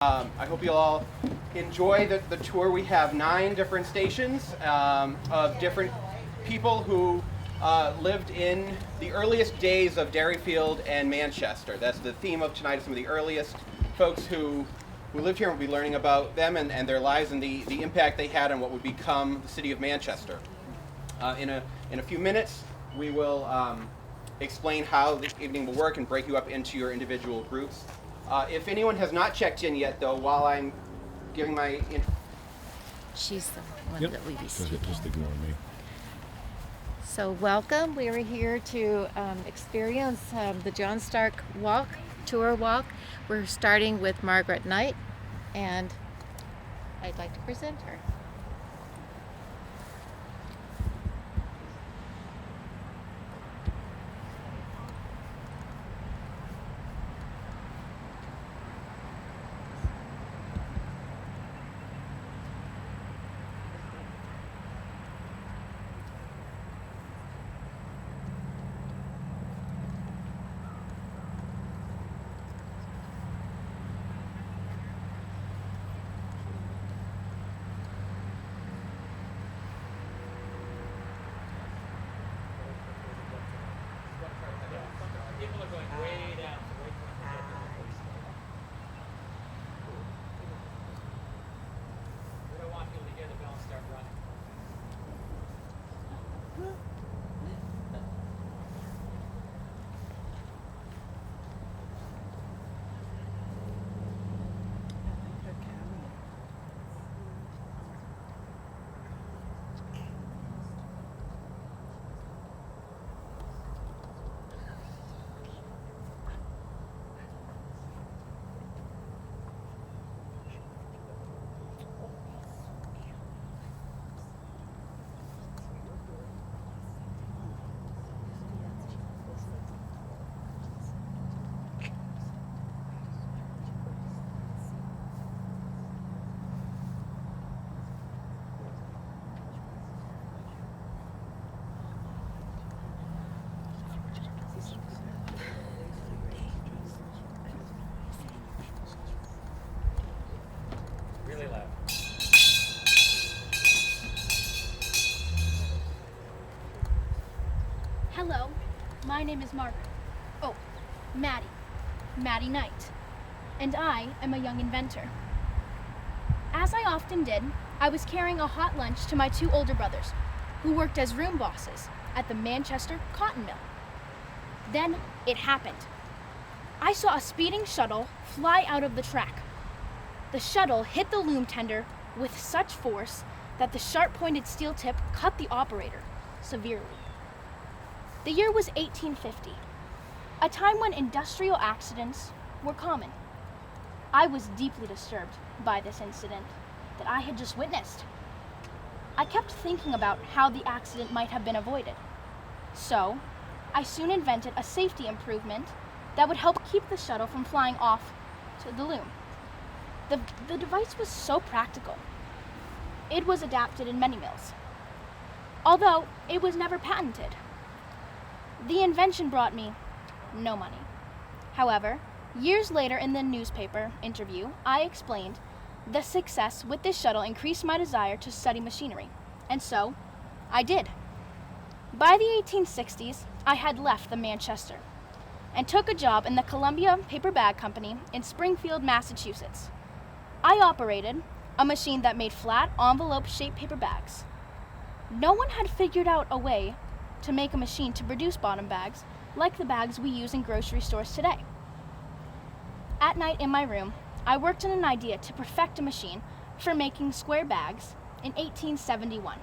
I hope you'll all enjoy the tour. We have 9 different stations of different people who lived in the earliest days of Derryfield and Manchester. That's the theme of tonight, some of the earliest folks who lived here. We'll be learning about them and their lives and the impact they had on what would become the city of Manchester. In a few minutes, we will explain how the evening will work and break you up into your individual groups. If anyone has not checked in yet, though, while I'm giving my... She's the one that we be speaking. Just ignore me. So welcome. We are here to experience the John Stark tour walk. We're starting with Margaret Knight, and I'd like to present her. People are going way down. We don't want people to hear the bell and start running. Really loud. Hello, my name is Margaret. Oh, Maddie Knight. And I am a young inventor. As I often did, I was carrying a hot lunch to my 2 older brothers, who worked as room bosses at the Manchester cotton mill. Then it happened. I saw a speeding shuttle fly out of the track. The shuttle hit the loom tender with such force that the sharp-pointed steel tip cut the operator severely. The year was 1850, a time when industrial accidents were common. I was deeply disturbed by this incident that I had just witnessed. I kept thinking about how the accident might have been avoided. So, I soon invented a safety improvement that would help keep the shuttle from flying off to the loom. The device was so practical. It was adapted in many mills, although it was never patented. The invention brought me no money. However, years later in the newspaper interview, I explained the success with this shuttle increased my desire to study machinery, and so I did. By the 1860s, I had left the Manchester and took a job in the Columbia Paper Bag Company in Springfield, Massachusetts. I operated a machine that made flat, envelope-shaped paper bags. No one had figured out a way to make a machine to produce bottom bags like the bags we use in grocery stores today. At night in my room, I worked on an idea to perfect a machine for making square bags in 1871.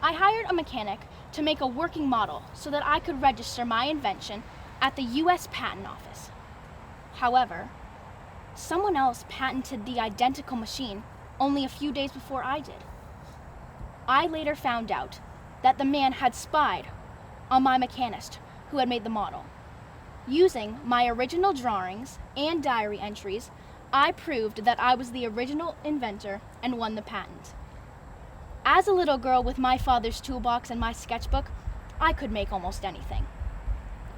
I hired a mechanic to make a working model so that I could register my invention at the U.S. Patent Office. However, someone else patented the identical machine only a few days before I did. I later found out that the man had spied on my mechanist who had made the model. Using my original drawings and diary entries, I proved that I was the original inventor and won the patent. As a little girl with my father's toolbox and my sketchbook, I could make almost anything.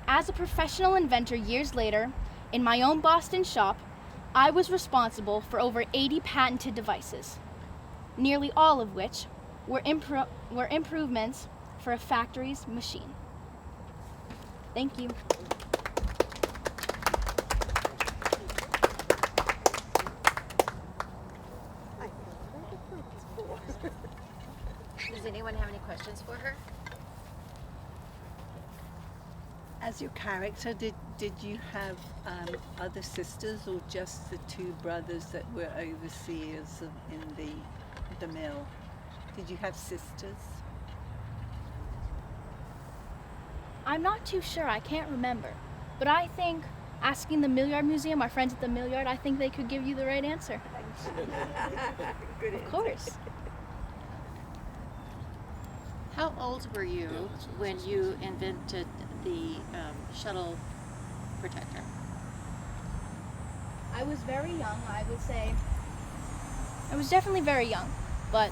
As a professional inventor years later, in my own Boston shop, I was responsible for over 80 patented devices, nearly all of which were improvements for a factory's machine. Thank you. Does anyone have any questions for her? As your character, did you have other sisters or just the two brothers that were overseers in the mill? Did you have sisters? I'm not too sure, I can't remember. But I think asking the Mill Yard Museum, our friends at the Mill Yard, I think they could give you the right answer. Good Of course. How old were you when you invented the shuttle protector? I was very young, I would say. I was definitely very young. But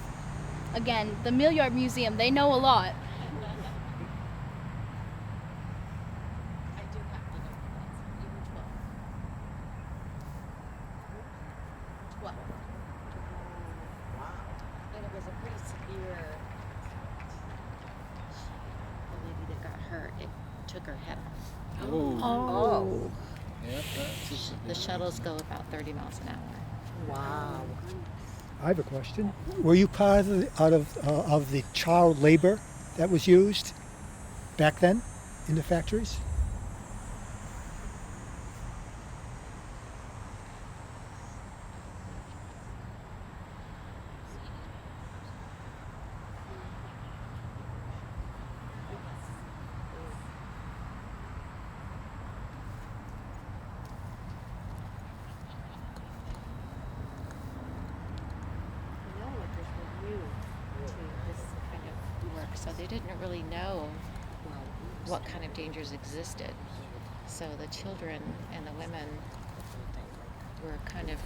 again, the Mill Yard Museum, they know a lot. I do have to know. You were 12. 12. Wow. And it was a pretty severe. The lady that got hurt, it took her head off. Oh. The shuttles go about 30 miles an hour. Wow. I have a question. Were you part of the child labor that was used back then in the factories? No workers were new to this kind of work, so they didn't really know what kind of dangers existed. So the children and the women were kind of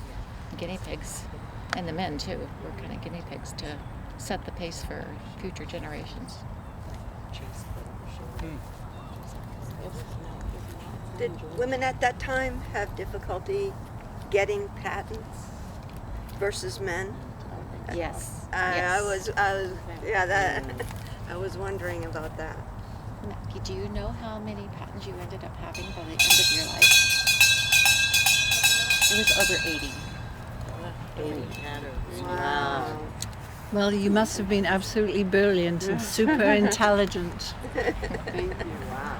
guinea pigs, and the men too were kind of guinea pigs to set the pace for future generations. Did women at that time have difficulty getting patents versus men? Yes. I was wondering about that. Do you know how many patents you ended up having by the end of your life? It was over 80. Wow. Well, you must have been absolutely brilliant and super intelligent. Thank you. Wow.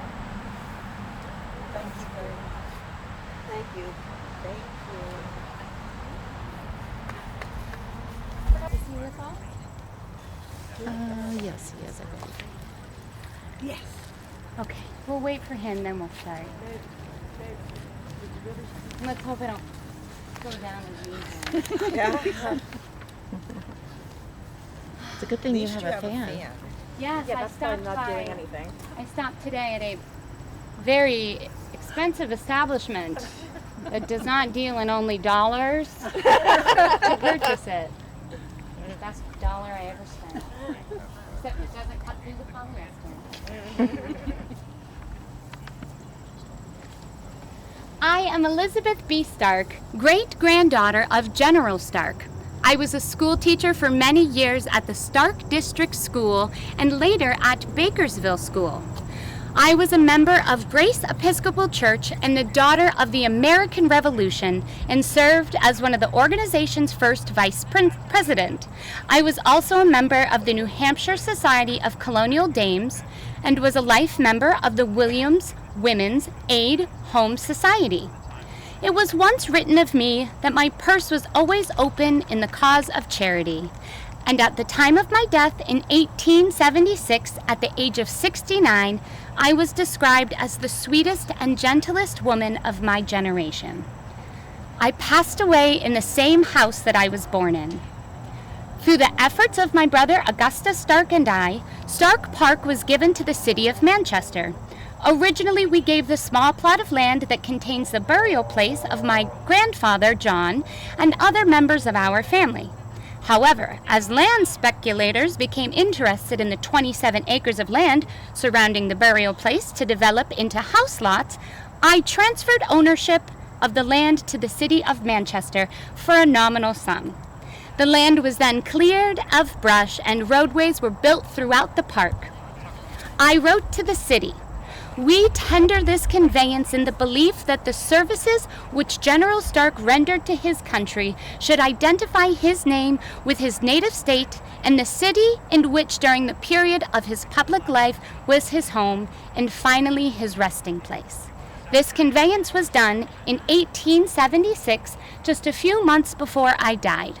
Thank you. Is he with all? Yes, he is, I believe. Yes. Okay, we'll wait for him, then we'll start. Let's hope I don't go down as usual. It's a good thing you have a fan. Yes, I stopped I stopped today at a very expensive establishment that does not deal in only dollars to purchase it. It was the best dollar I ever spent. Except it doesn't cut through the polyester. I am Elizabeth B. Stark, great-granddaughter of General Stark. I was a school teacher for many years at the Stark District School and later at Bakersville School. I was a member of Grace Episcopal Church and the daughter of the American Revolution and served as one of the organization's first vice president. I was also a member of the New Hampshire Society of Colonial Dames and was a life member of the Williams Women's Aid Home Society. It was once written of me that my purse was always open in the cause of charity. And at the time of my death in 1876, at the age of 69, I was described as the sweetest and gentlest woman of my generation. I passed away in the same house that I was born in. Through the efforts of my brother Augustus Stark and I, Stark Park was given to the city of Manchester. Originally, we gave the small plot of land that contains the burial place of my grandfather, John, and other members of our family. However, as land speculators became interested in the 27 acres of land surrounding the burial place to develop into house lots, I transferred ownership of the land to the city of Manchester for a nominal sum. The land was then cleared of brush and roadways were built throughout the park. I wrote to the city, "We tender this conveyance in the belief that the services which General Stark rendered to his country should identify his name with his native state and the city in which during the period of his public life was his home and finally his resting place." This conveyance was done in 1876, just a few months before I died.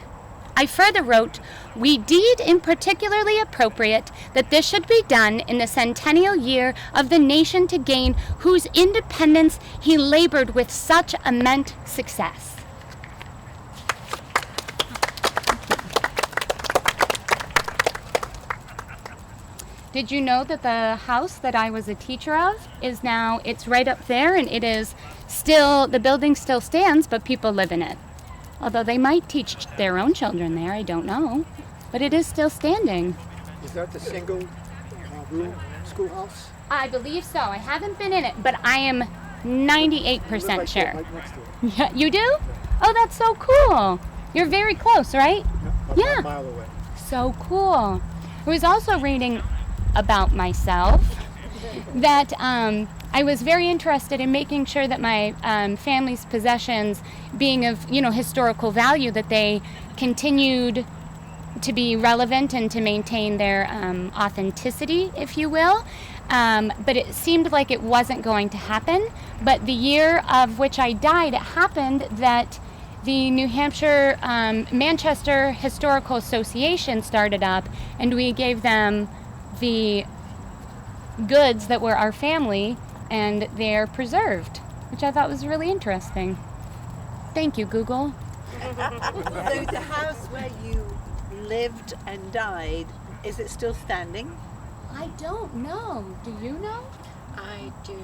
I further wrote, "We deed in particularly appropriate that this should be done in the centennial year of the nation to gain whose independence he labored with such immense success." Did you know that the house that I was a teacher of is now, it's right up there, and it is still, the building still stands, but people live in it. Although they might teach their own children there, I don't know. But it is still standing. Is that the single room schoolhouse? I believe so. I haven't been in it, but I am 98% sure. Right next to it. Yeah, you do? Oh, that's so cool. You're very close, right? About Yeah. a mile away. So cool. I was also reading about myself that I was very interested in making sure that my family's possessions, being of historical value, that they continued to be relevant and to maintain their authenticity, if you will. But it seemed like it wasn't going to happen. But the year of which I died, it happened that the New Hampshire Manchester Historical Association started up, and we gave them the goods that were our family, and they're preserved, which I thought was really interesting. Thank you, Google. So the house where you lived and died, is it still standing? I don't know. Do you know? I do.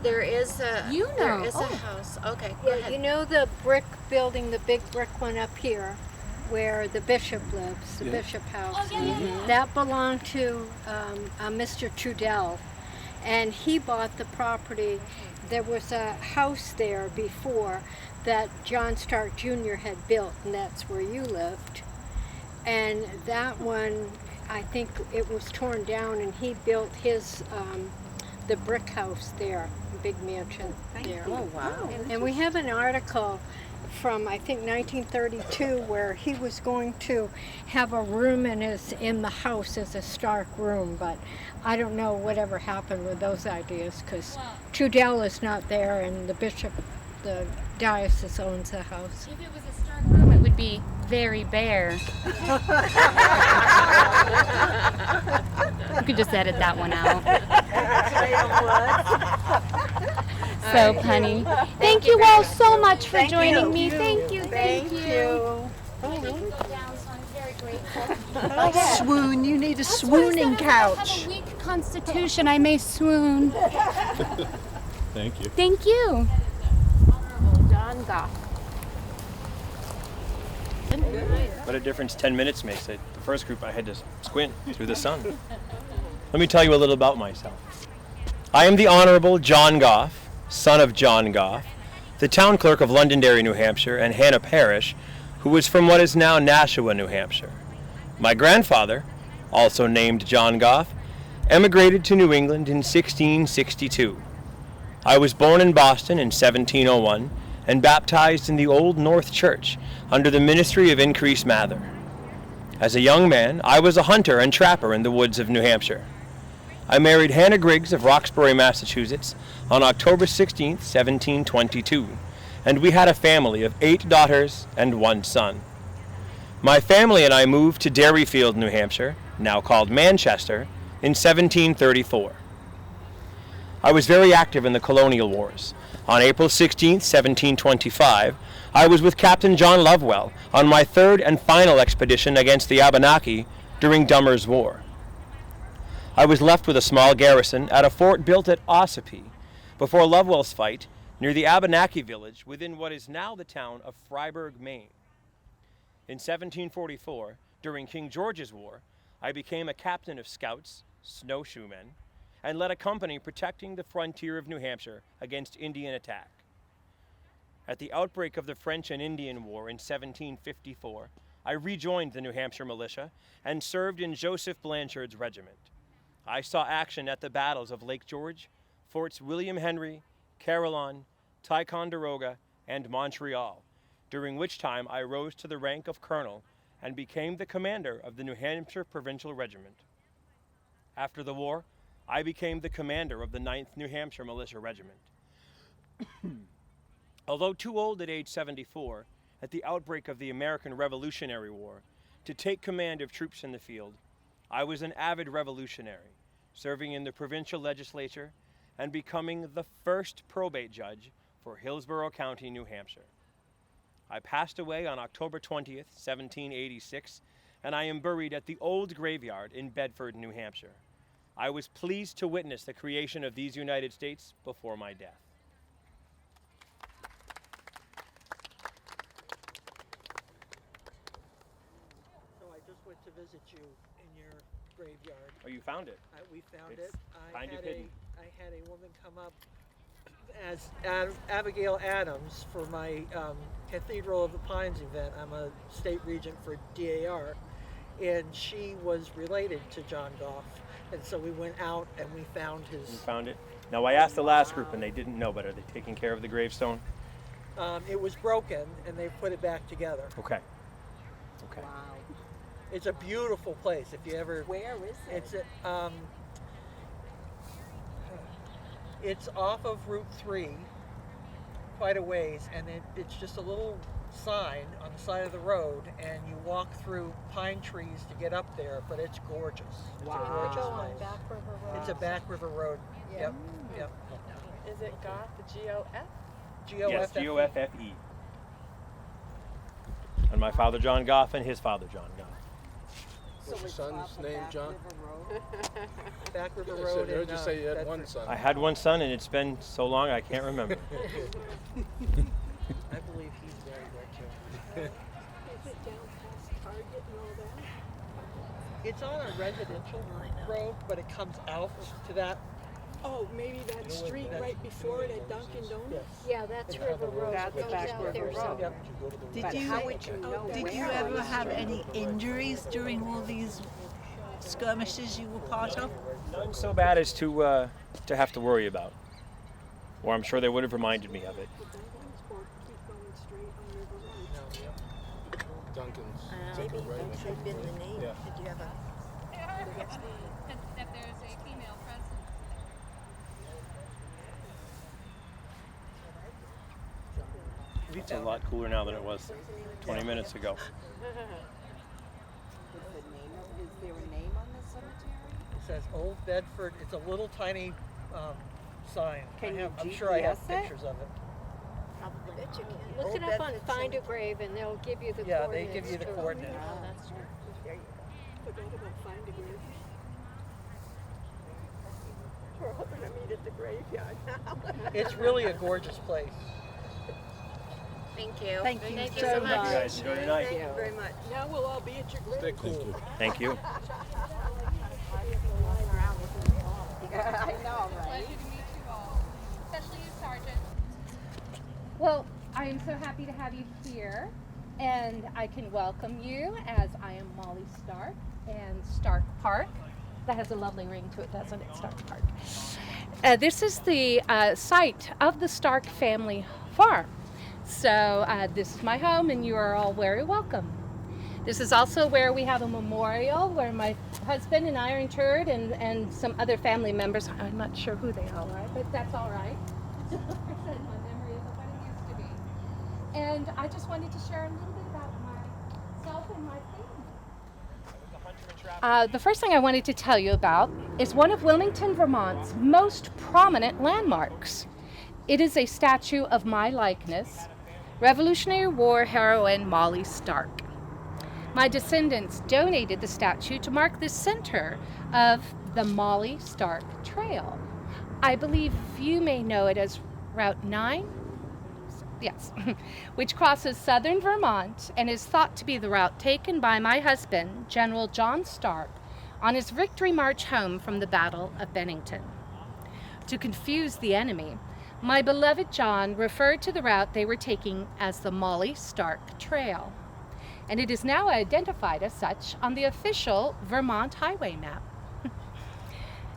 There is a You there know. is Oh. a house. Okay, go Yeah, ahead. you know the brick building, the big brick one up here, where the bishop lives, the bishop house. Oh, yeah. That belonged to Mr. Trudell, and he bought the property. There was a house there before that John Stark Jr. had built, and that's where you lived. And that one, I think it was torn down, and he built his the brick house there, big mansion there. Oh wow. And we have an article from, I think, 1932, where he was going to have a room in the house as a Stark room, but I don't know whatever happened with those ideas, because Trudell is not there, and the diocese owns the house. If it was a Stark room, it would be very bare. You could just edit that one out. So punny. Thank you all so much for joining me. Thank you. Thank you. I didn't go down, so I'm very grateful. Swoon, you need a swooning I couch. have a weak constitution. I may swoon. Thank you. Thank you. Honorable John Goff. What a difference 10 minutes makes. The first group I had to squint through the sun. Let me tell you a little about myself. I am the Honorable John Goff, son of John Goff, the town clerk of Londonderry, New Hampshire, and Hannah Parish, who was from what is now Nashua, New Hampshire. My grandfather, also named John Goff, emigrated to New England in 1662. I was born in Boston in 1701 and baptized in the Old North Church under the ministry of Increase Mather. As a young man, I was a hunter and trapper in the woods of New Hampshire. I married Hannah Griggs of Roxbury, Massachusetts on October 16, 1722, and we had a family of 8 daughters and 1 son. My family and I moved to Derryfield, New Hampshire, now called Manchester, in 1734. I was very active in the colonial wars. On April 16, 1725, I was with Captain John Lovewell on my 3rd and final expedition against the Abenaki during Dummer's War. I was left with a small garrison at a fort built at Ossipee before Lovewell's fight near the Abenaki village within what is now the town of Fryeburg, Maine. In 1744, during King George's War, I became a captain of scouts, snowshoemen, and led a company protecting the frontier of New Hampshire against Indian attack. At the outbreak of the French and Indian War in 1754, I rejoined the New Hampshire militia and served in Joseph Blanchard's regiment. I saw action at the battles of Lake George, Forts William Henry, Carillon, Ticonderoga, and Montreal, during which time I rose to the rank of colonel and became the commander of the New Hampshire Provincial Regiment. After the war, I became the commander of the 9th New Hampshire Militia Regiment. Although too old at age 74, at the outbreak of the American Revolutionary War, to take command of troops in the field, I was an avid revolutionary, serving in the provincial legislature and becoming the first probate judge for Hillsborough County, New Hampshire. I passed away on October 20th, 1786, and I am buried at the old graveyard in Bedford, New Hampshire. I was pleased to witness the creation of these United States before my death. So I just went to visit you in your graveyard. Oh, you found it? We found It's it. kind of hidden. I had a woman come up as Abigail Adams for my Cathedral of the Pines event. I'm a state regent for DAR, and she was related to John Goff. And so we went out and we found his... You found it? Now, I asked the last group and they didn't know, but are they taking care of the gravestone? It was broken and they put it back together. Okay. Okay. Wow. It's a beautiful place. If you ever... Where is it? It's off of Route 3, quite a ways, and it's just a little sign on the side of the road, and you walk through pine trees to get up there, but it's gorgeous. It's a gorgeous place. Back River Road. It's a back river road. Yeah. Yep. Is it Goff, the G-O-F? Yes, G-O-F-F-E. And my father, John Goff, and his father, John Goff. So your son's name John? Back River I Road. heard you say you had one son. I had one son, and it's been so long I can't remember. I believe he's very good too. Is it down past Target and all that? It's on a residential road, but it comes out to that. Oh, maybe that street right before it at Dunkin' Donuts? Yeah, that's River Road. That's It goes back out River there Road. somewhere. Did you ever have any injuries during all these skirmishes you were part of? None so bad as to have to worry about. Or I'm sure they would have reminded me of it. Duncan's. Maybe that should have been the name. Yeah. Did you have a... That there's a female president. It's a lot cooler now than it was 20 minutes ago. Is there a name on the cemetery? It says Old Bedford. It's a little tiny sign. I'm sure I have GPS it? pictures of it. I bet you can. Look Old it up on Bedford Find a Cemetery. Grave and they'll give you the Yeah, they coordinates. give you the too. coordinates. Oh, that's true. There you go. Forgot about Find a Grave. We're hoping to meet at the graveyard now. It's really a gorgeous place. Thank you. Thank you Thank you so so much. You guys enjoy your night. Thank you very much. Now we'll all be at your grave. Stay cool. Thank you. I know, right? Pleasure to meet you all, especially you, Sergeant. Well, I am so happy to have you here, and I can welcome you as I am Molly Stark and Stark Park. That has a lovely ring to it, doesn't it, Stark Park? This is the site of the Stark family farm. So this is my home, and you are all very welcome. This is also where we have a memorial where my husband and I are interred, and some other family members. I'm not sure who they all are, but that's all right. My memory isn't what it used to be. And I just wanted to share a little bit about myself and my family. The first thing I wanted to tell you about is one of Wilmington, Vermont's most prominent landmarks. It is a statue of my likeness, Revolutionary War heroine Molly Stark. My descendants donated the statue to mark the center of the Molly Stark Trail. I believe you may know it as Route 9, yes, which crosses southern Vermont and is thought to be the route taken by my husband, General John Stark, on his victory march home from the Battle of Bennington. To confuse the enemy, my beloved John referred to the route they were taking as the Molly Stark Trail, and it is now identified as such on the official Vermont highway map.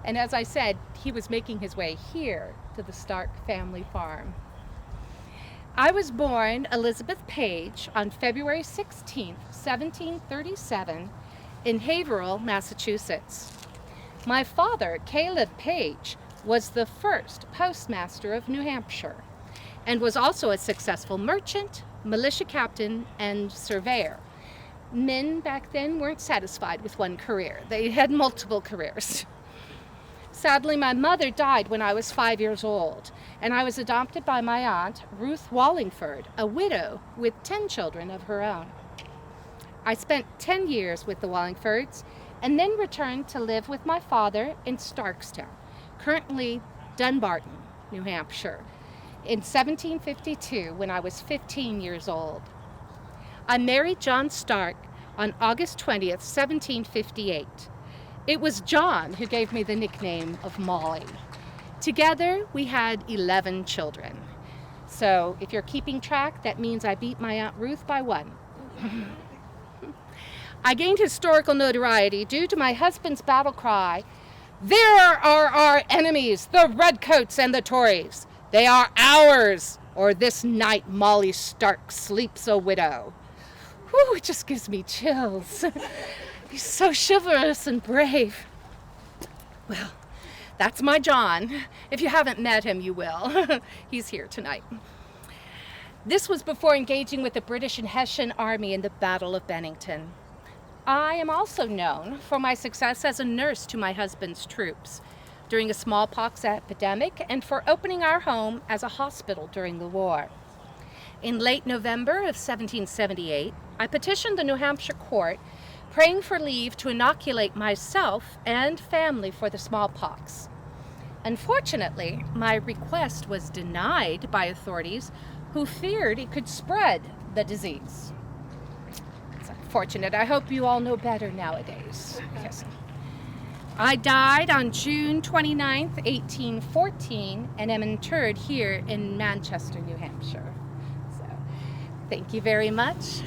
And as I said, he was making his way here to the Stark family farm. I was born Elizabeth Page on February 16, 1737, in Haverhill, Massachusetts. My father, Caleb Page, was the first postmaster of New Hampshire and was also a successful merchant, militia captain, and surveyor. Men back then weren't satisfied with one career. They had multiple careers. Sadly, my mother died when I was 5 years old, and I was adopted by my aunt, Ruth Wallingford, a widow with 10 children of her own. I spent 10 years with the Wallingfords and then returned to live with my father in Starkstown, currently Dunbarton, New Hampshire, in 1752 when I was 15 years old. I married John Stark on August 20th, 1758. It was John who gave me the nickname of Molly. Together, we had 11 children. So if you're keeping track, that means I beat my Aunt Ruth by 1. I gained historical notoriety due to my husband's battle cry, "There are our enemies, the Redcoats and the Tories. They are ours, or this night Molly Stark sleeps a widow." Whew, it just gives me chills. He's so chivalrous and brave. Well, that's my John. If you haven't met him, you will. He's here tonight. This was before engaging with the British and Hessian Army in the Battle of Bennington. I am also known for my success as a nurse to my husband's troops during a smallpox epidemic and for opening our home as a hospital during the war. In late November of 1778, I petitioned the New Hampshire court praying for leave to inoculate myself and family for the smallpox. Unfortunately, my request was denied by authorities who feared it could spread the disease. It's unfortunate. I hope you all know better nowadays. Yes. I died on June 29th, 1814, and am interred here in Manchester, New Hampshire. So, thank you very much.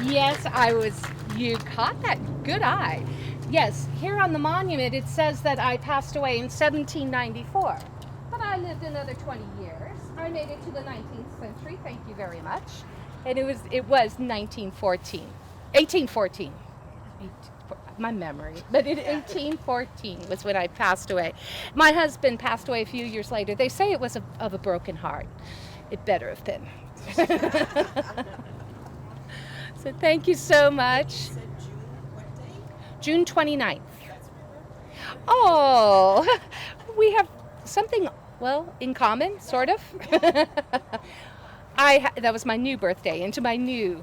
Yes, you caught that. Good eye. Yes, here on the monument it says that I passed away in 1794. But I lived another 20 years. I made it to the 19th century, thank you very much. And it was 1814. My memory. But in 1814 was when I passed away. My husband passed away a few years later. They say it was of a broken heart. It better have been. So thank you so much. June 29th. Oh, we have something, well, in common, sort of. That was my new birthday, into my new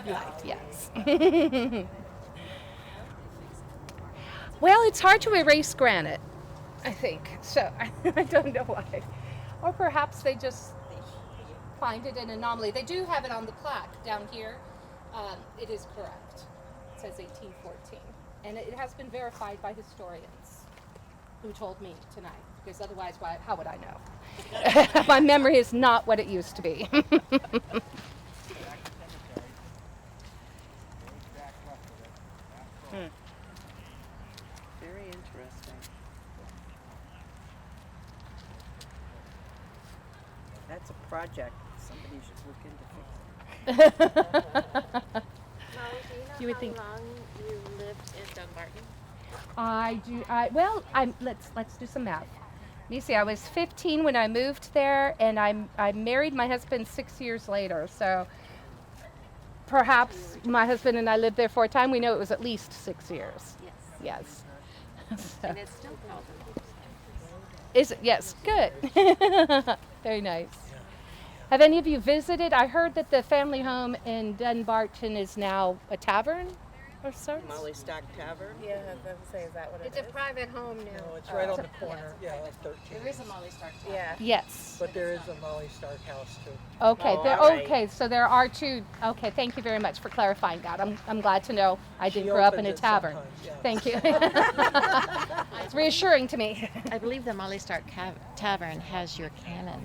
life, yes. Well, it's hard to erase granite, I think. So I don't know why. Or perhaps they just find it an anomaly. They do have it on the plaque down here. It is correct. It says 1814. And it has been verified by historians who told me tonight. Because otherwise, how would I know? My memory is not what it used to be. Very interesting. That's a project somebody should look into fixing. You would think. How long you lived in Dunbarton? I do. Let's do some math. Let me see. I was 15 when I moved there, and I married my husband 6 years later. So perhaps my husband and I lived there for a time. We know it was at least 6 years. Yes. So. And it's still called Is it? Yes. Good. Very nice. Have any of you visited? I heard that the family home in Dunbarton is now a tavern. of sorts? Molly Stock Tavern? Yeah, I was going to say, is that what it It's is? a private home now. No, it's right on the corner. Yeah, at 13. There is a Molly Stark Tavern. Yeah. Yes. But there is a Molly Stark house too. Okay, Oh, all right. okay, so there are two. Okay, thank you very much for clarifying that. I'm glad to know I didn't She grow up in opens a it tavern. sometimes, yeah. Thank you. It's reassuring to me. I believe the Molly Stark Tavern has your cannon.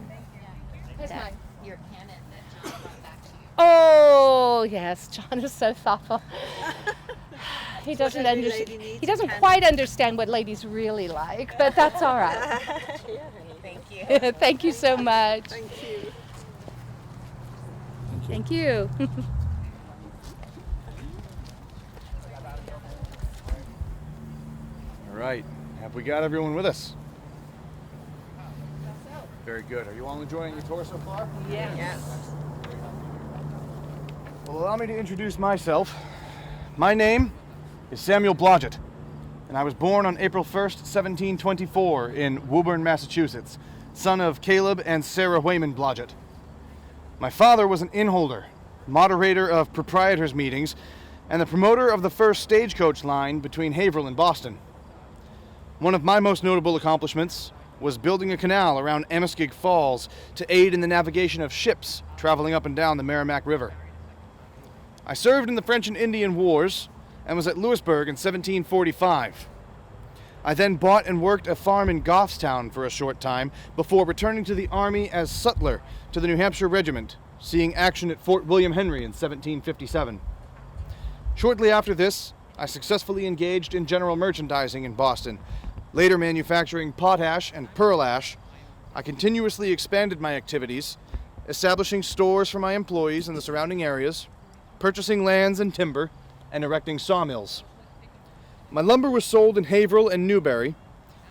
Here's that- mine. Your cannon that John brought back to you. Oh yes, John is so thoughtful. He doesn't every understand. lady needs He doesn't a quite understand what ladies really like, but that's all right. Thank you. Thank you so much. Thank you. Thank you. All right. Have we got everyone with us? Very good. Are you all enjoying your tour so far? Yes. Well, allow me to introduce myself. My name is Samuel Blodgett, and I was born on April 1st, 1724 in Woburn, Massachusetts, son of Caleb and Sarah Wayman Blodgett. My father was an innholder, moderator of proprietors' meetings, and the promoter of the first stagecoach line between Haverhill and Boston. One of my most notable accomplishments was building a canal around Amesquig Falls to aid in the navigation of ships traveling up and down the Merrimack River. I served in the French and Indian Wars and was at Louisburg in 1745. I then bought and worked a farm in Goffstown for a short time before returning to the Army as sutler to the New Hampshire Regiment, seeing action at Fort William Henry in 1757. Shortly after this, I successfully engaged in general merchandising in Boston, later manufacturing potash and pearl ash. I continuously expanded my activities, establishing stores for my employees in the surrounding areas, purchasing lands and timber, and erecting sawmills. My lumber was sold in Haverhill and Newbury,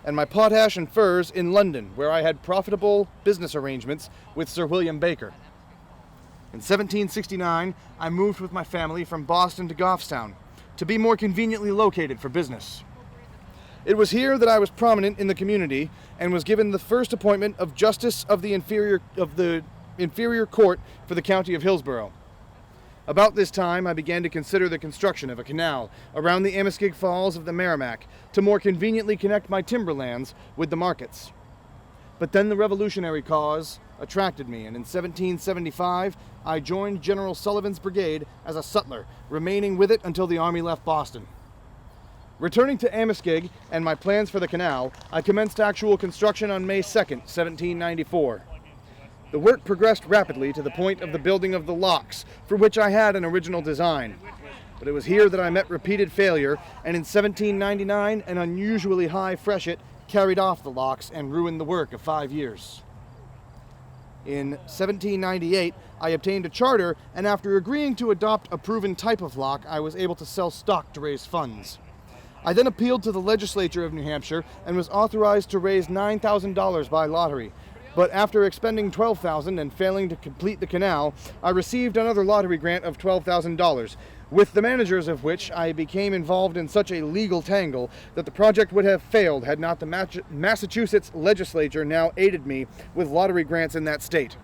and my potash and furs in London, where I had profitable business arrangements with Sir William Baker. In 1769, I moved with my family from Boston to Goffstown to be more conveniently located for business. It was here that I was prominent in the community and was given the first appointment of Justice of the Inferior Court for the County of Hillsborough. About this time, I began to consider the construction of a canal around the Amesquig Falls of the Merrimack to more conveniently connect my timberlands with the markets. But then the revolutionary cause attracted me, and in 1775, I joined General Sullivan's brigade as a sutler, remaining with it until the Army left Boston. Returning to Amesquig and my plans for the canal, I commenced actual construction on May 2nd, 1794. The work progressed rapidly to the point of the building of the locks, for which I had an original design. But it was here that I met repeated failure, and in 1799, an unusually high freshet carried off the locks and ruined the work of 5 years. In 1798, I obtained a charter, and after agreeing to adopt a proven type of lock, I was able to sell stock to raise funds. I then appealed to the legislature of New Hampshire and was authorized to raise $9,000 by lottery. But after expending $12,000 and failing to complete the canal, I received another lottery grant of $12,000, with the managers of which I became involved in such a legal tangle that the project would have failed had not the Massachusetts legislature now aided me with lottery grants in that state.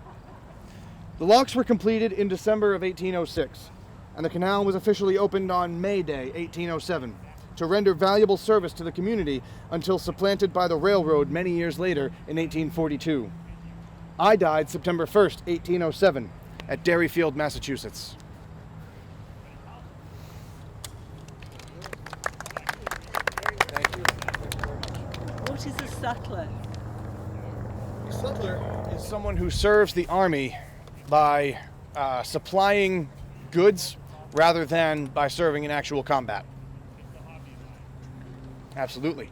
The locks were completed in December of 1806, and the canal was officially opened on May Day, 1807. To render valuable service to the community until supplanted by the railroad many years later in 1842. I died September 1st, 1807, at Derryfield, Massachusetts. Thank you. What is a sutler? A sutler is someone who serves the Army by supplying goods rather than by serving in actual combat. Absolutely.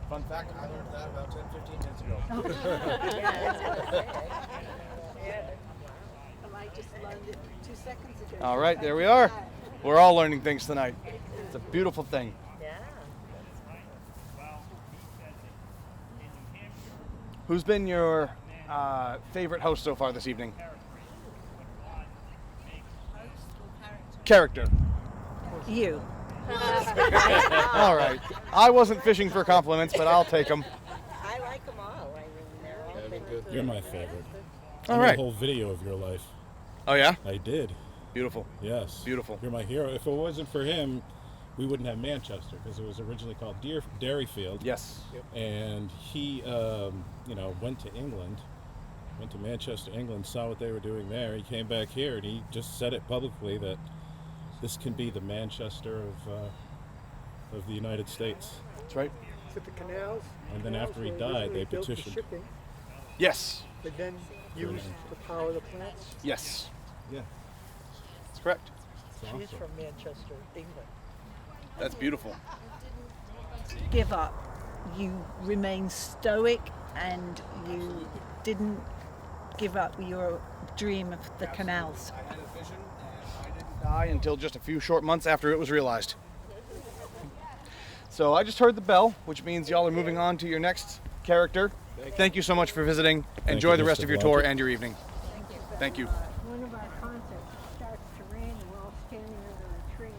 Fun fact, I learned that about 10-15 minutes ago. I just learned it 2 seconds ago. All right, there we are. We're all learning things tonight. It's a beautiful thing. Who's been your favorite host so far this evening? Character. You. All right. I wasn't fishing for compliments, but I'll take them. I like them all. I mean, they're all You're my favorite. All I made right. a whole video of your life. Oh, yeah? I did. Beautiful. Yes. Beautiful. You're my hero. If it wasn't for him, we wouldn't have Manchester because it was originally called Dairyfield. Yes. And he, went to England, went to Manchester, England, saw what they were doing there. He came back here and he just said it publicly that this can be the Manchester of the United States. That's right. So the canals. And then after he were died, originally they built for petitioned. shipping, Yes. but then used to power the plants. Yes. Yeah. That's correct. She's from Manchester, England. That's beautiful. Give up. You remained stoic and you didn't give up your dream of the canals. I had a vision and I didn't die until just a few short months after it was realized. So I just heard the bell, which means y'all are moving on to your next character. Thank you so much for visiting. Enjoy you, the rest Mr. of your tour Blodgett. and your evening. Thank you. One of our concerts starts to rain and we're all standing under a tree.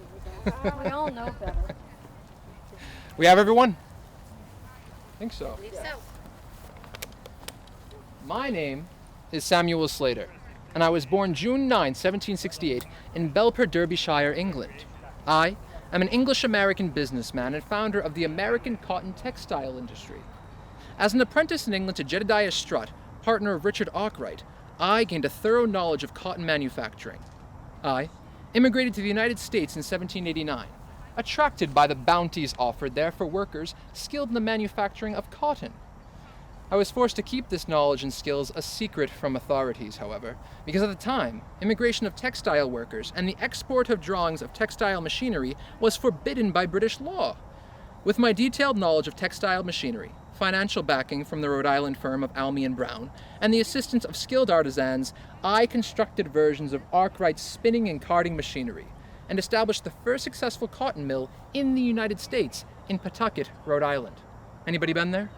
We go, "Ah, we all know better." We have everyone? I think so. So, My name is Samuel Slater, and I was born June 9, 1768, in Belper, Derbyshire, England. I am an English-American businessman and founder of the American cotton textile industry. As an apprentice in England to Jedediah Strutt, partner of Richard Arkwright, I gained a thorough knowledge of cotton manufacturing. I immigrated to the United States in 1789, attracted by the bounties offered there for workers skilled in the manufacturing of cotton. I was forced to keep this knowledge and skills a secret from authorities, however, because at the time, immigration of textile workers and the export of drawings of textile machinery was forbidden by British law. With my detailed knowledge of textile machinery, financial backing from the Rhode Island firm of Almy and Brown, and the assistance of skilled artisans, I constructed versions of Arkwright's spinning and carding machinery, and established the first successful cotton mill in the United States in Pawtucket, Rhode Island. Anybody been there?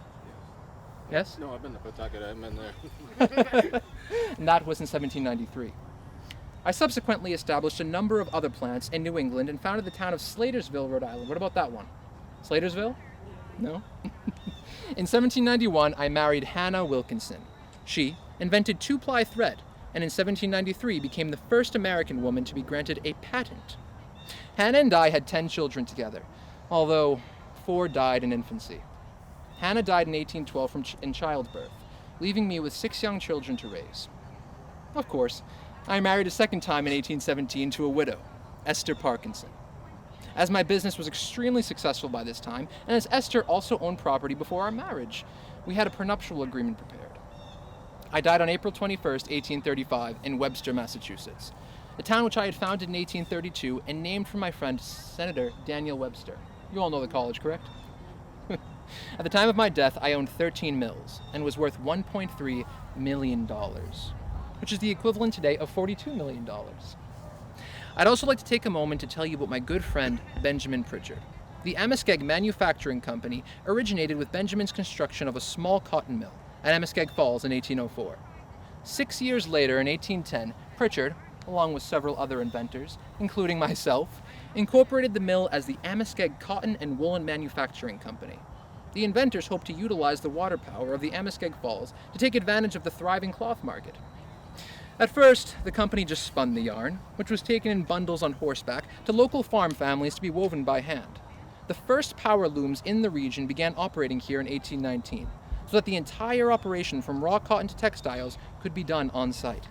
Yes? No, I've been to Pawtucket. I haven't been there. And that was in 1793. I subsequently established a number of other plants in New England and founded the town of Slatersville, Rhode Island. What about that one? Slatersville? No? In 1791, I married Hannah Wilkinson. She invented two-ply thread, and in 1793 became the first American woman to be granted a patent. Hannah and I had 10 children together, although 4 died in infancy. Hannah died in 1812 in childbirth, leaving me with 6 young children to raise. Of course, I married a second time in 1817 to a widow, Esther Parkinson. As my business was extremely successful by this time, and as Esther also owned property before our marriage, we had a prenuptial agreement prepared. I died on April 21st, 1835, in Webster, Massachusetts, a town which I had founded in 1832 and named for my friend Senator Daniel Webster. You all know the college, correct? At the time of my death, I owned 13 mills and was worth $1.3 million, which is the equivalent today of $42 million. I'd also like to take a moment to tell you about my good friend, Benjamin Pritchard. The Amoskeag Manufacturing Company originated with Benjamin's construction of a small cotton mill at Amoskeag Falls in 1804. 6 years later, in 1810, Pritchard, along with several other inventors, including myself, incorporated the mill as the Amoskeag Cotton and Woolen Manufacturing Company. The inventors hoped to utilize the water power of the Amoskeag Falls to take advantage of the thriving cloth market. At first, the company just spun the yarn, which was taken in bundles on horseback to local farm families to be woven by hand. The first power looms in the region began operating here in 1819, so that the entire operation from raw cotton to textiles could be done on site.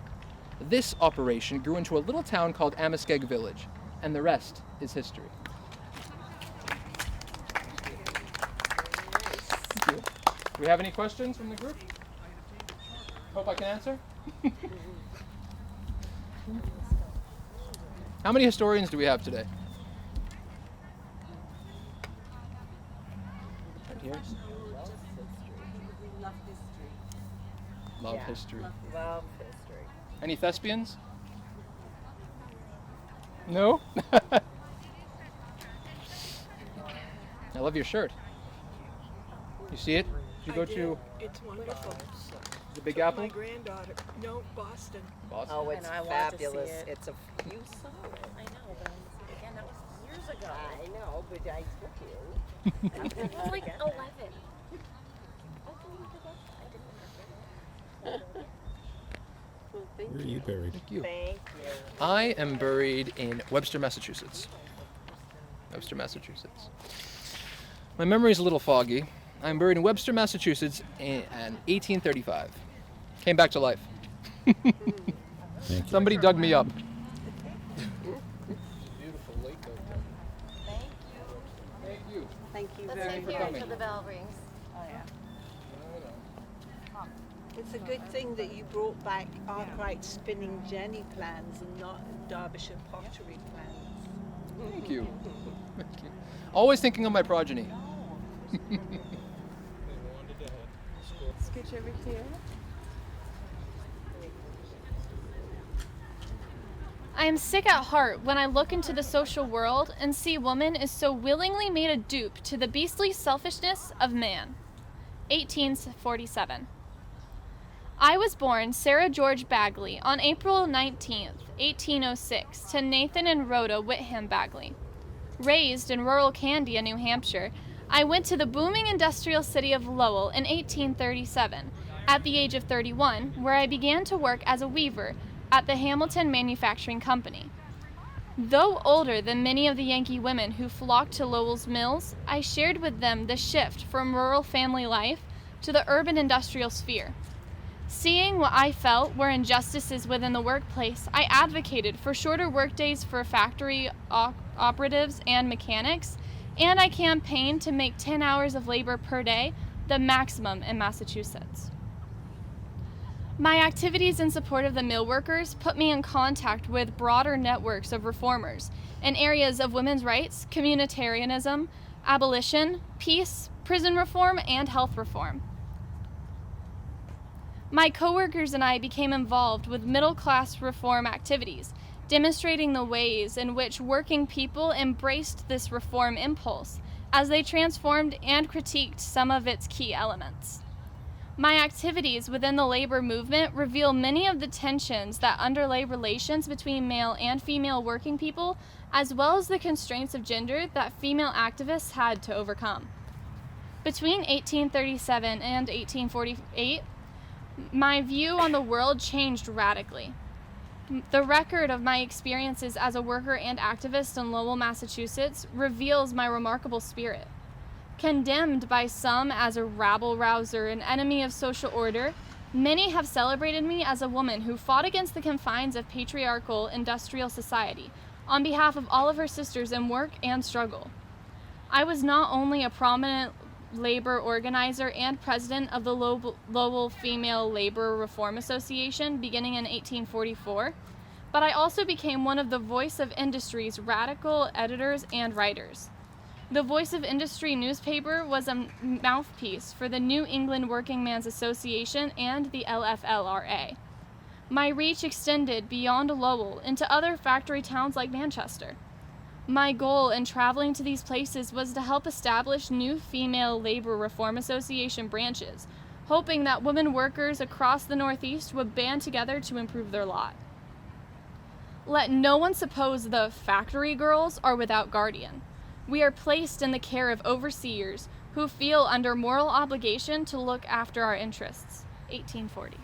This operation grew into a little town called Amoskeag Village, and the rest is history. Thank you. Do we have any questions from the group? Hope I can answer. How many historians do we have today? Right here. Love history. Love history. Any thespians? No? I love your shirt. You see it? Did you go to It's wonderful. the Big Took Apple? My granddaughter. No, Boston. Boston? Oh, it's And I want to see fabulous. it. It's a you saw it. I know, but I want to see it again. That was years ago. I know, but I took you. I was like 11. How come you did that? I didn't remember. Thank Where are you buried? Thank you. Thank you. I am buried in Webster, Massachusetts. Webster, Massachusetts. My memory is a little foggy. I'm buried in Webster, Massachusetts in 1835. Came back to life. Somebody dug me up. Beautiful lake out there. Thank you. Thank you Let's very sit much. here until the bell rings. Oh, yeah. It's a good thing that you brought back Arkwright spinning jenny plans and not Derbyshire pottery plans. Thank you. Thank you. Always thinking of my progeny. Scooch over here. I am sick at heart when I look into the social world and see woman is so willingly made a dupe to the beastly selfishness of man. 1847. I was born Sarah George Bagley on April 19th, 1806, to Nathan and Rhoda Whitham Bagley. Raised in rural Candia, New Hampshire, I went to the booming industrial city of Lowell in 1837, at the age of 31, where I began to work as a weaver at the Hamilton Manufacturing Company. Though older than many of the Yankee women who flocked to Lowell's mills, I shared with them the shift from rural family life to the urban industrial sphere. Seeing what I felt were injustices within the workplace, I advocated for shorter workdays for factory operatives and mechanics, and I campaigned to make 10 hours of labor per day the maximum in Massachusetts. My activities in support of the mill workers put me in contact with broader networks of reformers in areas of women's rights, communitarianism, abolition, peace, prison reform, and health reform. My coworkers and I became involved with middle-class reform activities, demonstrating the ways in which working people embraced this reform impulse as they transformed and critiqued some of its key elements. My activities within the labor movement reveal many of the tensions that underlay relations between male and female working people, as well as the constraints of gender that female activists had to overcome. Between 1837 and 1848, my view on the world changed radically. The record of my experiences as a worker and activist in Lowell, Massachusetts reveals my remarkable spirit. Condemned by some as a rabble-rouser, an enemy of social order, many have celebrated me as a woman who fought against the confines of patriarchal industrial society on behalf of all of her sisters in work and struggle. I was not only a prominent labor organizer and president of the Lowell Female Labor Reform Association beginning in 1844, but I also became one of the Voice of Industry's radical editors and writers. The Voice of Industry newspaper was a mouthpiece for the New England Working Men's Association and the LFLRA. My reach extended beyond Lowell into other factory towns like Manchester. My goal in traveling to these places was to help establish new female labor reform association branches, hoping that women workers across the Northeast would band together to improve their lot. Let no one suppose the factory girls are without guardian. We are placed in the care of overseers who feel under moral obligation to look after our interests. 1840.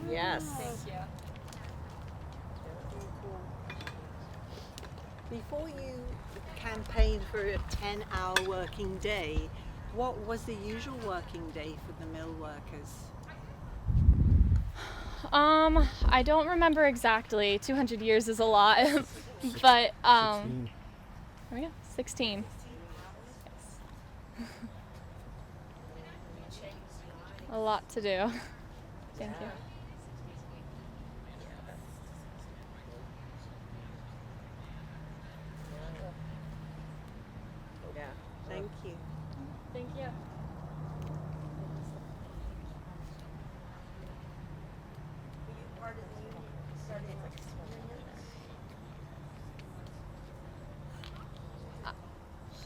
Yes. Thank you. Before you campaigned for a 10-hour working day, what was the usual working day for the mill workers? I don't remember exactly. 200 years is a lot. But, 16. There we go, 16. Yes. A lot to do. Thank you. Yeah. Thank you. Thank you.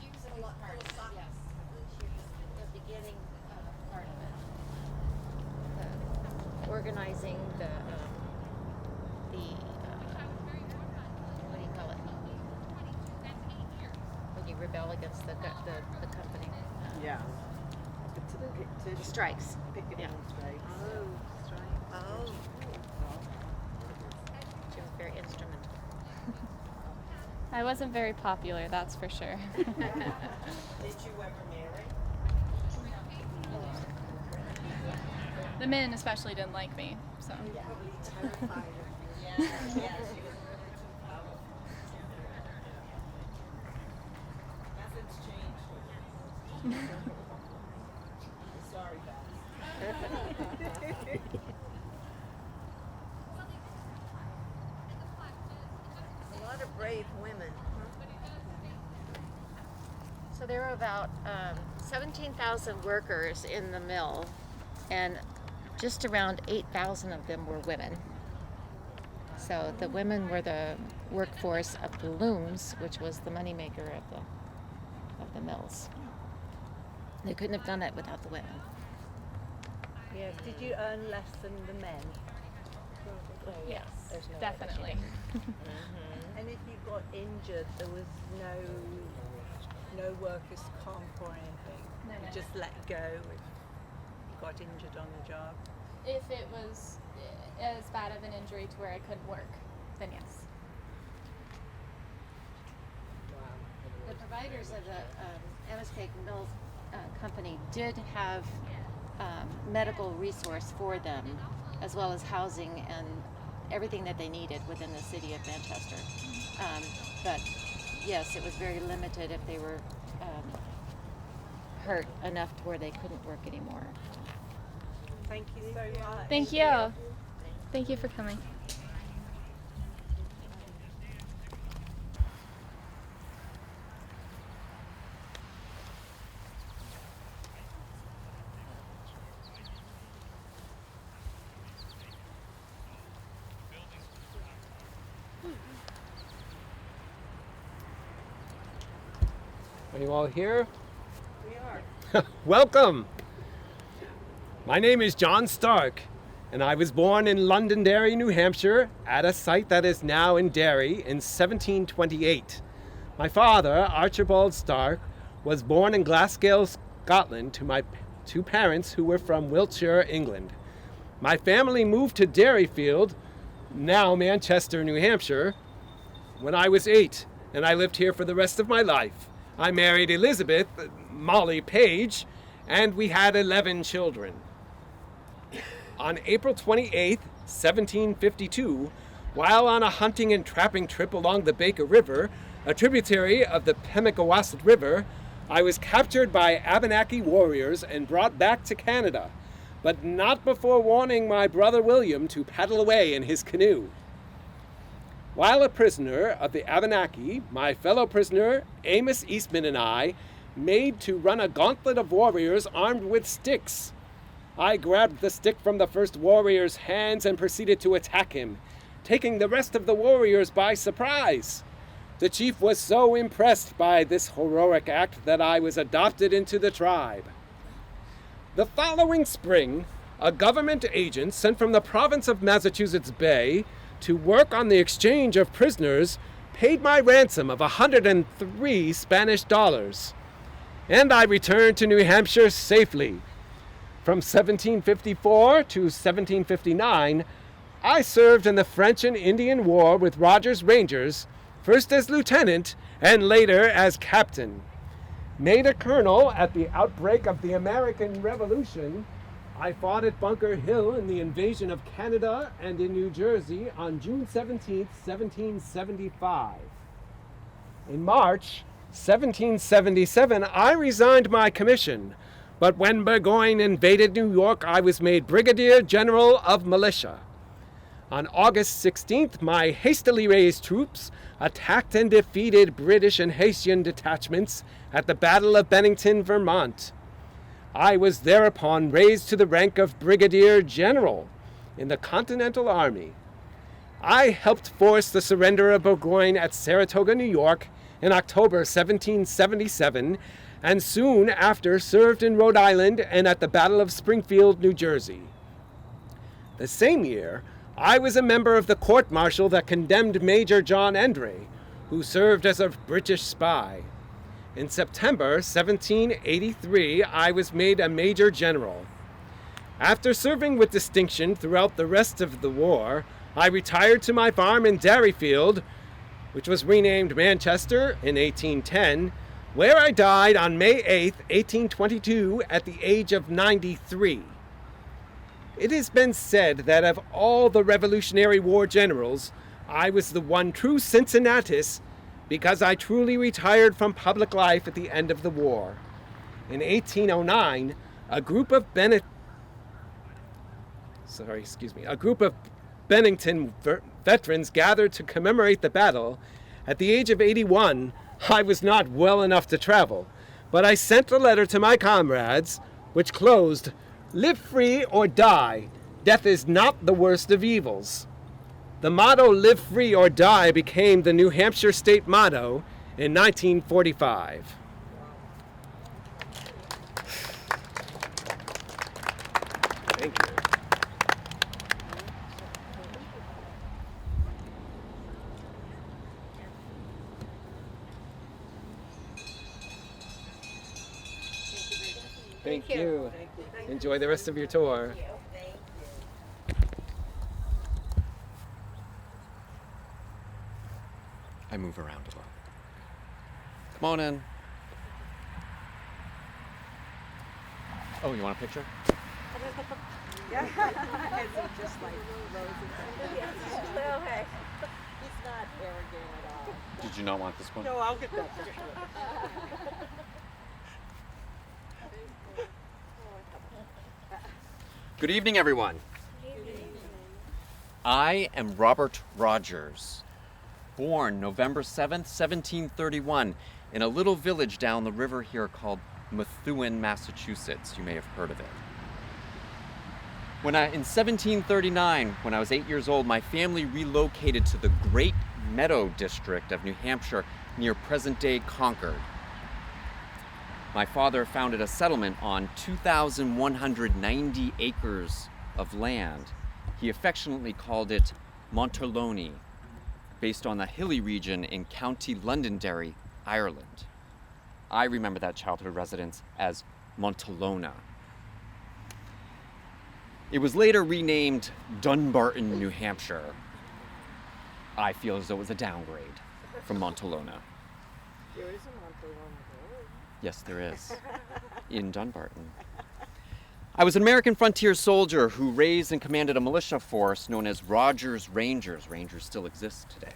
She was a lot part of it, yes. She was the beginning part of it. The organizing the what do you call it? rebel against the company. Yeah. The strikes. Picketing Yeah. strikes. Oh, strike. Oh. She was very instrumental. I wasn't very popular, that's for sure. Did you ever marry? The men especially didn't like me, so. Probably terrified of you. Yeah, she was really powerful. Nothing's changed. Sorry, guys. A lot of brave women. So there were about 17,000 workers in the mill, and just around 8,000 of them were women. So the women were the workforce of the looms, which was the moneymaker of the mills. They couldn't have done it without the women. Yeah. Did you earn less than the men? Yes, There's no definitely. And if you got injured, there was no workers' comp or anything. No, You no. just let go if you got injured on the job. If it was as bad of an injury to where I couldn't work, then yes. The providers of the Majestic Mills company did have medical resource for them, as well as housing and everything that they needed within the city of Manchester. But yes, it was very limited if they were hurt enough to where they couldn't work anymore. Thank you very much. Thank you. Thank you for coming. Are you all here? We are. Welcome! My name is John Stark, and I was born in Londonderry, New Hampshire, at a site that is now in Derry in 1728. My father, Archibald Stark, was born in Glasgow, Scotland, to my two parents who were from Wiltshire, England. My family moved to Derryfield, now Manchester, New Hampshire, when I was 8, and I lived here for the rest of my life. I married Elizabeth, Molly Page, and we had 11 children. On April 28, 1752, while on a hunting and trapping trip along the Baker River, a tributary of the Pemigewasset River, I was captured by Abenaki warriors and brought back to Canada, but not before warning my brother William to paddle away in his canoe. While a prisoner of the Abenaki, my fellow prisoner Amos Eastman and I made to run a gauntlet of warriors armed with sticks. I grabbed the stick from the first warrior's hands and proceeded to attack him, taking the rest of the warriors by surprise. The chief was so impressed by this heroic act that I was adopted into the tribe. The following spring, a government agent sent from the province of Massachusetts Bay to work on the exchange of prisoners paid my ransom of 103 Spanish dollars, and I returned to New Hampshire safely. From 1754 to 1759, I served in the French and Indian War with Rogers Rangers, first as lieutenant and later as captain. Made a colonel at the outbreak of the American Revolution, I fought at Bunker Hill in the invasion of Canada and in New Jersey on June 17, 1775. In March 1777, I resigned my commission, but when Burgoyne invaded New York, I was made Brigadier General of Militia. On August 16th, my hastily raised troops attacked and defeated British and Haitian detachments at the Battle of Bennington, Vermont. I was thereupon raised to the rank of Brigadier General in the Continental Army. I helped force the surrender of Burgoyne at Saratoga, New York in October 1777, and soon after served in Rhode Island and at the Battle of Springfield, New Jersey. The same year, I was a member of the court-martial that condemned Major John Andre, who served as a British spy. In September 1783, I was made a Major General. After serving with distinction throughout the rest of the war, I retired to my farm in Derryfield, which was renamed Manchester in 1810, where I died on May 8, 1822, at the age of 93. It has been said that of all the Revolutionary War generals, I was the one true Cincinnatus because I truly retired from public life at the end of the war. In 1809, a group of Bennington veterans gathered to commemorate the battle. At the age of 81, I was not well enough to travel, but I sent a letter to my comrades, which closed, "Live free or die. Death is not the worst of evils." The motto, "Live free or die," became the New Hampshire state motto in 1945. Thank you. Thank you. Enjoy the rest of your tour. I move around a lot. Come on in. Oh, you want a picture? Yeah. As he just like rose well, hey. He's not arrogant at all. Did you not want this one? No, I'll get that picture. Good evening, everyone. I am Robert Rogers, born November 7th, 1731, in a little village down the river here called Methuen, Massachusetts. You may have heard of it. In 1739, when I was 8 years old, my family relocated to the Great Meadow District of New Hampshire near present-day Concord. My father founded a settlement on 2,190 acres of land. He affectionately called it Montolone, based on the hilly region in County Londonderry, Ireland. I remember that childhood residence as Montolona. It was later renamed Dunbarton, New Hampshire. I feel as though it was a downgrade from Montolona. There is a Montolona Road. Yes, there is, in Dunbarton. I was an American frontier soldier who raised and commanded a militia force known as Rogers Rangers. Rangers still exist today,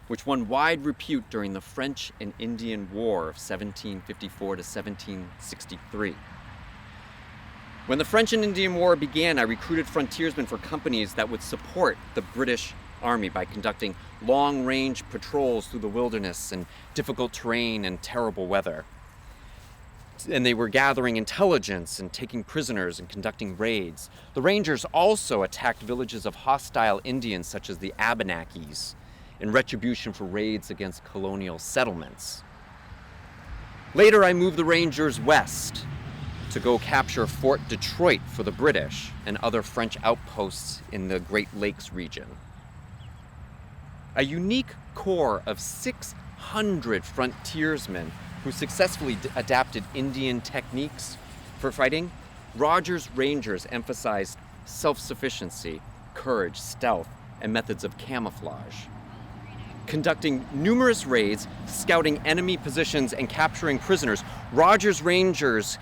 which won wide repute during the French and Indian War of 1754 to 1763. When the French and Indian War began, I recruited frontiersmen for companies that would support the British Army by conducting long-range patrols through the wilderness and difficult terrain and terrible weather. And they were gathering intelligence and taking prisoners and conducting raids. The Rangers also attacked villages of hostile Indians such as the Abenakis in retribution for raids against colonial settlements. Later, I moved the Rangers west to go capture Fort Detroit for the British and other French outposts in the Great Lakes region. A unique corps of 600 frontiersmen who successfully adapted Indian techniques for fighting, Rogers Rangers emphasized self-sufficiency, courage, stealth, and methods of camouflage. Conducting numerous raids, scouting enemy positions, and capturing prisoners, Rogers Rangers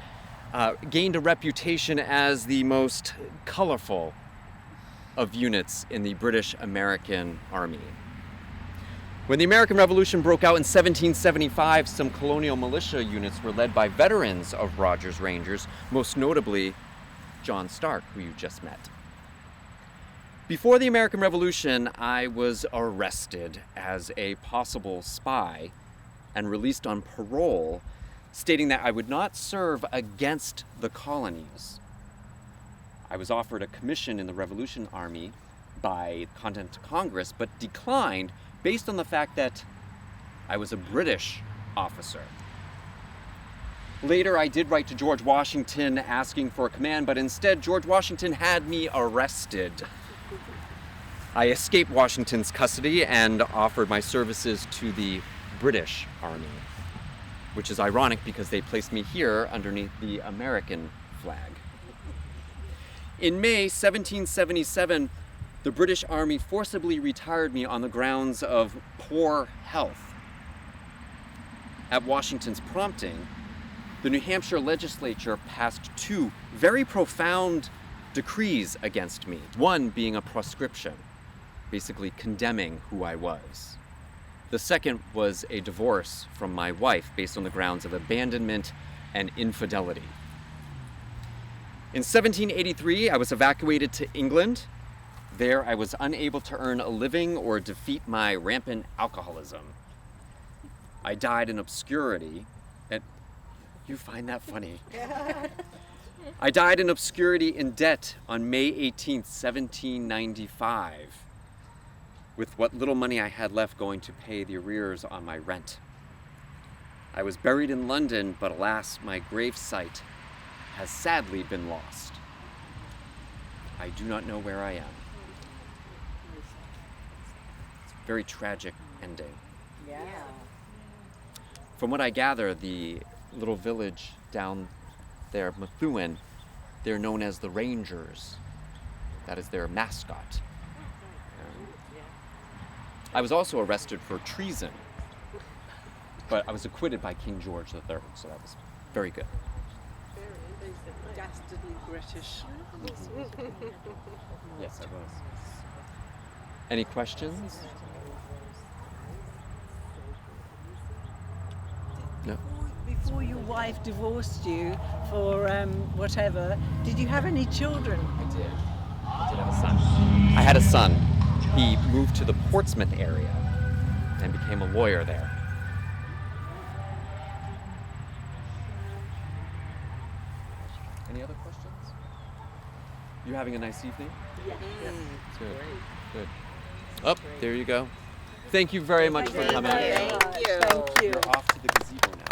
gained a reputation as the most colorful of units in the British American Army. When the American Revolution broke out in 1775, some colonial militia units were led by veterans of Rogers Rangers, most notably John Stark, who you just met. Before the American Revolution, I was arrested as a possible spy and released on parole, stating that I would not serve against the colonies. I was offered a commission in the Revolution Army by Congress, but declined based on the fact that I was a British officer. Later, I did write to George Washington asking for a command, but instead George Washington had me arrested. I escaped Washington's custody and offered my services to the British Army. which is ironic because they placed me here underneath the American flag. In May 1777, the British Army forcibly retired me on the grounds of poor health. At Washington's prompting, the New Hampshire legislature passed two very profound decrees against me, one being a proscription, basically condemning who I was. The second was a divorce from my wife based on the grounds of abandonment and infidelity. In 1783, I was evacuated to England. There, I was unable to earn a living or defeat my rampant alcoholism. I died in obscurity, and you find that funny. I died in obscurity in debt on May 18th, 1795, with what little money I had left going to pay the arrears on my rent. I was buried in London, but alas, my gravesite has sadly been lost. I do not know where I am. It's a very tragic ending. Yeah. From what I gather, the little village down there, Methuen, they're known as the Rangers. That is their mascot. I was also arrested for treason, but I was acquitted by King George III, so that was very good. Dastardly British. Yes, I was. Any questions? No. Before your wife divorced you for whatever, did you have any children? I did. I did have a son. I had a son. He moved to the Portsmouth area and became a lawyer there. Any other questions? You having a nice evening? Yes. Good. Good. Oh, there you go. Thank you very much for coming. Thank you. Thank you. We're off to the gazebo now.